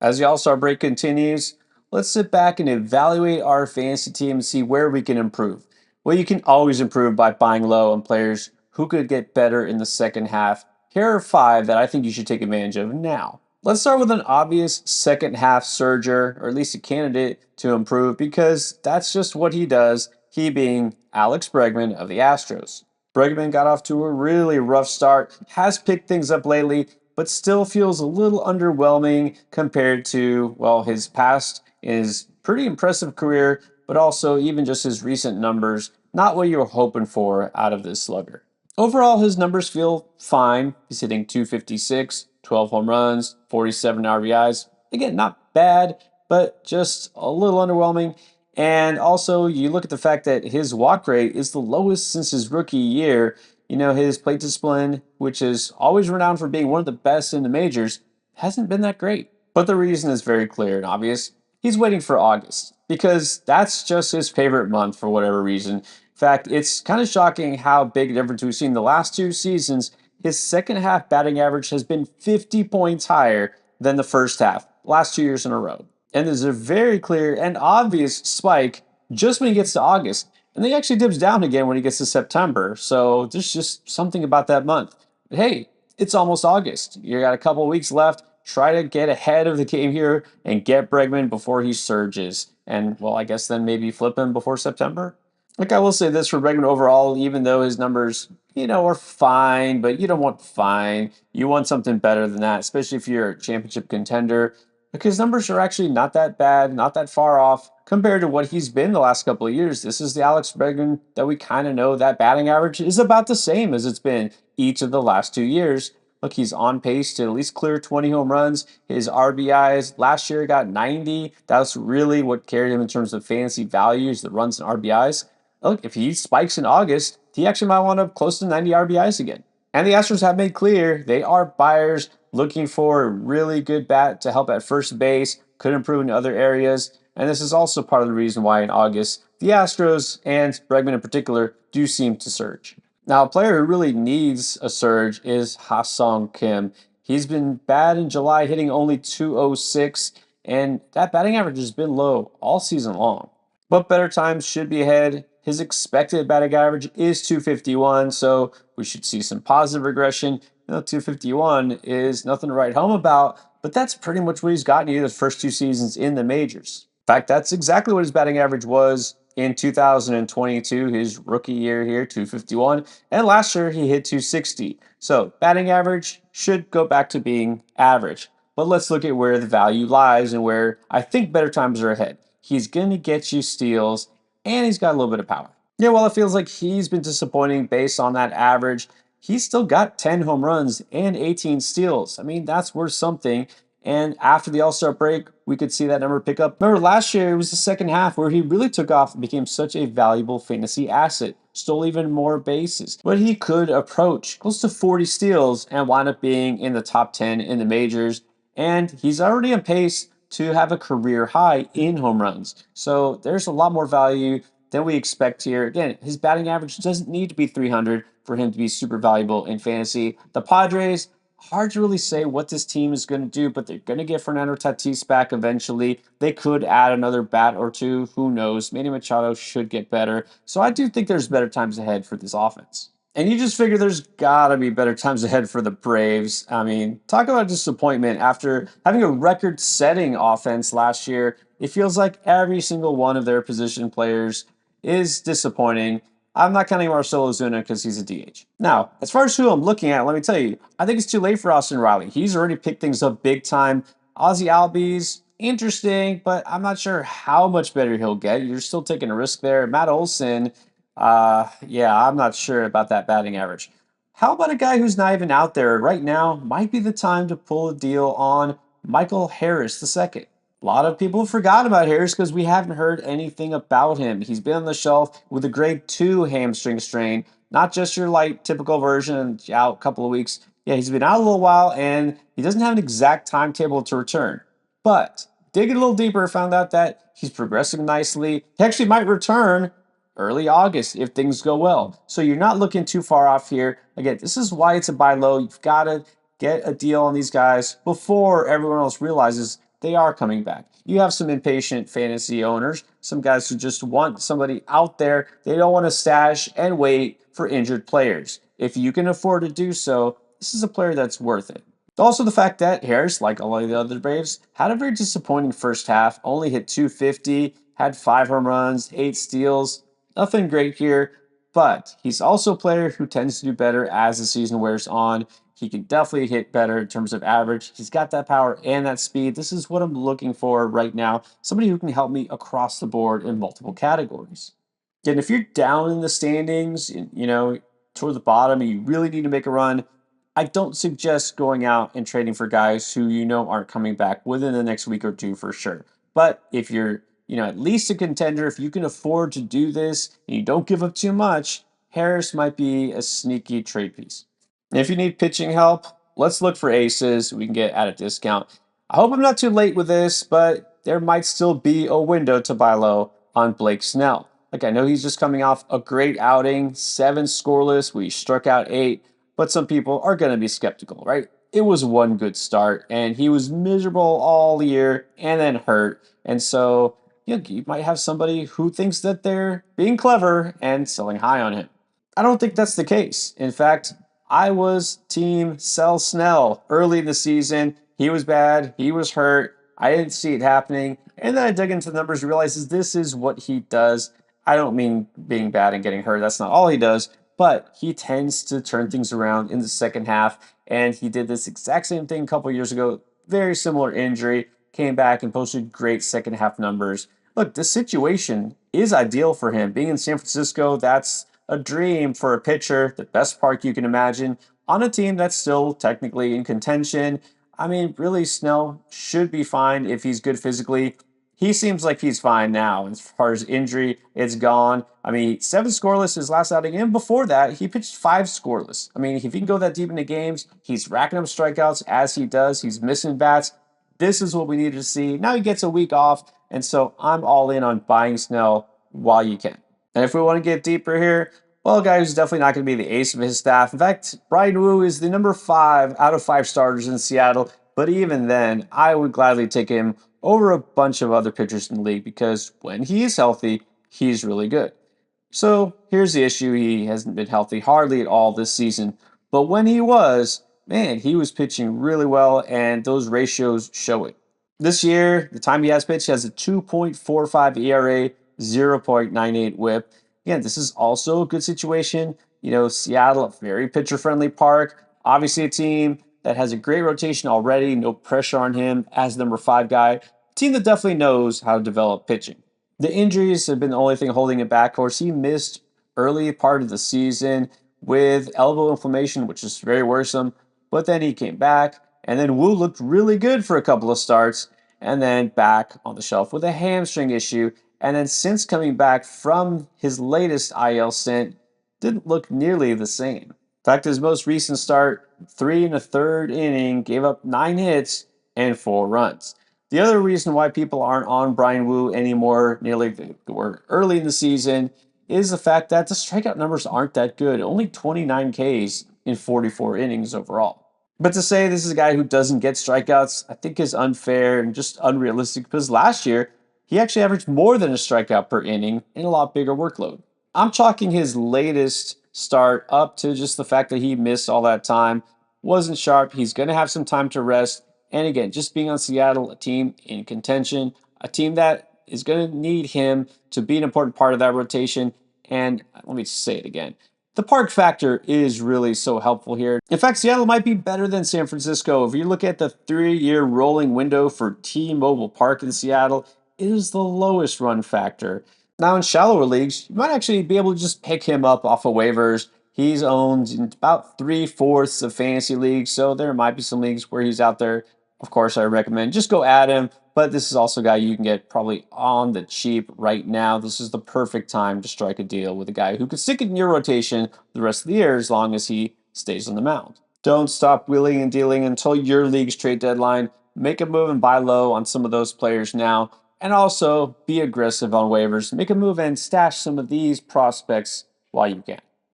As the All-Star break continues, let's sit back and evaluate our fantasy team and see where we can improve. Well, you can always improve by buying low on players who could get better in the second half. Here are 5 that I think you should take advantage of now. Let's start with an obvious second half surger, or at least a candidate to improve, because that's just what he does, he being Alex Bregman of the Astros. Bregman got off to a really rough start, has picked things up lately, but still feels a little underwhelming compared to, well, his past, his pretty impressive career, but also even just his recent numbers, not what you were hoping for out of this slugger. Overall, his numbers feel fine. He's hitting 256, 12 home runs, 47 RBIs. Again, not bad, but just a little underwhelming. And also, you look at the fact that his walk rate is the lowest since his rookie year. You know, his plate discipline, which is always renowned for being one of the best in the majors, hasn't been that great. But the reason is very clear and obvious. He's waiting for August because that's just his favorite month for whatever reason. In fact, it's kind of shocking how big a difference we've seen the last 2 seasons. His second half batting average has been 50 points higher than the first half, last 2 years in a row. And there's a very clear and obvious spike just when he gets to August. And then he actually dips down again when he gets to September. So there's just something about that month. But hey, it's almost August. You got a couple weeks left. Try to get ahead of the game here and get Bregman before he surges. And, well, I guess then maybe flip him before September. Like, I will say this for Bregman overall, even though his numbers, are fine, but you don't want fine. You want something better than that, especially if you're a championship contender, because numbers are actually not that bad, not that far off compared to what he's been the last couple of years. This is the Alex Bregman that we kind of know. That batting average is about the same as it's been each of the last 2 years. Look, he's on pace to at least clear 20 home runs. His RBIs last year got 90. That's really what carried him in terms of fantasy values, the runs and RBIs. Look, if he spikes in August, he actually might wind up close to 90 RBIs again. And the Astros have made clear they are buyers looking for a really good bat to help at first base, could improve in other areas. And this is also part of the reason why in August, the Astros, and Bregman in particular, do seem to surge. Now, a player who really needs a surge is Ha-Sung Kim. He's been bad in July, hitting only 206, and that batting average has been low all season long. But better times should be ahead. His expected batting average is 251, so we should see some positive regression. 251 is nothing to write home about, but that's pretty much what he's gotten you the first 2 seasons in the majors. In fact, that's exactly what his batting average was in 2022, his rookie year here, 251, and last year he hit 260. So batting average should go back to being average. But let's look at where the value lies and where I think better times are ahead. He's going to get you steals, and he's got a little bit of power. Yeah, while it feels like he's been disappointing based on that average, he's still got 10 home runs and 18 steals. I mean, that's worth something. And after the All-Star break, we could see that number pick up. Remember, last year it was the second half where he really took off and became such a valuable fantasy asset. Stole even more bases. But he could approach close to 40 steals and wind up being in the top 10 in the majors. And he's already on pace to have a career high in home runs. So there's a lot more value than we expect here. Again, his batting average doesn't need to be 300 for him to be super valuable in fantasy. The Padres, hard to really say what this team is going to do, but they're going to get Fernando Tatis back eventually. They could add another bat or two. Who knows? Manny Machado should get better. So I do think there's better times ahead for this offense. And you just figure there's got to be better times ahead for the Braves. I mean, talk about disappointment. After having a record-setting offense last year, it feels like every single one of their position players is disappointing. I'm not counting Marcell Ozuna because he's a DH. Now, as far as who I'm looking at, let me tell you, I think it's too late for Austin Riley. He's already picked things up big time. Ozzy Albies, interesting, but I'm not sure how much better he'll get. You're still taking a risk there. Matt Olson, yeah, I'm not sure about that batting average. How about a guy who's not even out there right now? Might be the time to pull a deal on Michael Harris II. A lot of people forgot about Harris because we haven't heard anything about him. He's been on the shelf with a grade 2 hamstring strain, not just your light typical version, out a couple of weeks. Yeah, he's been out a little while, and he doesn't have an exact timetable to return. But digging a little deeper, found out that he's progressing nicely. He actually might return early August if things go well. So you're not looking too far off here. Again, this is why it's a buy low. You've got to get a deal on these guys before everyone else realizes they are coming back. You have some impatient fantasy owners, some guys who just want somebody out there. They don't want to stash and wait for injured players. If you can afford to do so, this is a player that's worth it. Also, the fact that Harris, like all of the other Braves, had a very disappointing first half, only hit 250, had 5 home runs, 8 steals. Nothing great here, but he's also a player who tends to do better as the season wears on. He can definitely hit better in terms of average. He's got that power and that speed. This is what I'm looking for right now. Somebody who can help me across the board in multiple categories. And if you're down in the standings, toward the bottom, and you really need to make a run, I don't suggest going out and trading for guys who aren't coming back within the next week or two for sure. But if you're, at least a contender, if you can afford to do this and you don't give up too much, Harris might be a sneaky trade piece. And if you need pitching help, let's look for aces we can get at a discount. I hope I'm not too late with this, but there might still be a window to buy low on Blake Snell. Like, I know he's just coming off a great outing, 7 scoreless. We struck out 8, but some people are going to be skeptical, right? It was one good start, and he was miserable all year and then hurt. And so, you might have somebody who thinks that they're being clever and selling high on him. I don't think that's the case. In fact, I was team sell Snell early in the season. He was bad. He was hurt. I didn't see it happening. And then I dug into the numbers and realized this is what he does. I don't mean being bad and getting hurt. That's not all he does. But he tends to turn things around in the second half. And he did this exact same thing a couple years ago. Very similar injury. Came back and posted great second half numbers. Look, this situation is ideal for him. Being in San Francisco, that's a dream for a pitcher, the best park you can imagine, on a team that's still technically in contention. I mean, really, Snell should be fine if he's good physically. He seems like he's fine now. As far as injury, it's gone. I mean, 7 scoreless his last outing, and before that, he pitched 5 scoreless. I mean, if he can go that deep into games, he's racking up strikeouts as he does. He's missing bats. This is what we needed to see. Now he gets a week off, and so I'm all in on buying Snell while you can. And if we want to get deeper here, well, a guy who's definitely not going to be the ace of his staff. In fact, Bryan Woo is the number 5 out of 5 starters in Seattle. But even then, I would gladly take him over a bunch of other pitchers in the league because when he is healthy, he's really good. So here's the issue. He hasn't been healthy hardly at all this season. But when he was, man, he was pitching really well, and those ratios show it. This year, the time he has pitched, he has a 2.45 ERA, 0.98 whip. Again, this is also a good situation. Seattle, a very pitcher-friendly park. Obviously a team that has a great rotation already, no pressure on him as number 5 guy. A team that definitely knows how to develop pitching. The injuries have been the only thing holding it back. Of course, he missed early part of the season with elbow inflammation, which is very worrisome. But then he came back, and then Woo looked really good for a couple of starts, and then back on the shelf with a hamstring issue. And then since coming back from his latest IL stint, didn't look nearly the same. In fact, his most recent start, 3 1/3 inning, gave up 9 hits and 4 runs. The other reason why people aren't on Bryan Woo anymore, nearly they were early in the season, is the fact that the strikeout numbers aren't that good. Only 29 Ks in 44 innings overall. But to say this is a guy who doesn't get strikeouts, I think is unfair and just unrealistic because last year, he actually averaged more than a strikeout per inning and a lot bigger workload. I'm chalking his latest start up to just the fact that he missed all that time, wasn't sharp. He's going to have some time to rest. And again, just being on Seattle, a team in contention, a team that is going to need him to be an important part of that rotation. And let me just say it again. The park factor is really so helpful here. In fact, Seattle might be better than San Francisco. If you look at the 3-year rolling window for T-Mobile Park in Seattle, it is the lowest run factor. Now, in shallower leagues, you might actually be able to just pick him up off of waivers. He's owned in about 3/4 of fantasy leagues, so there might be some leagues where he's out there. Of course, I recommend just go add him, but this is also a guy you can get probably on the cheap right now. This is the perfect time to strike a deal with a guy who could stick in your rotation the rest of the year as long as he stays on the mound. Don't stop wheeling and dealing until your league's trade deadline. Make a move and buy low on some of those players now. And also be aggressive on waivers. Make a move and stash some of these prospects while you can.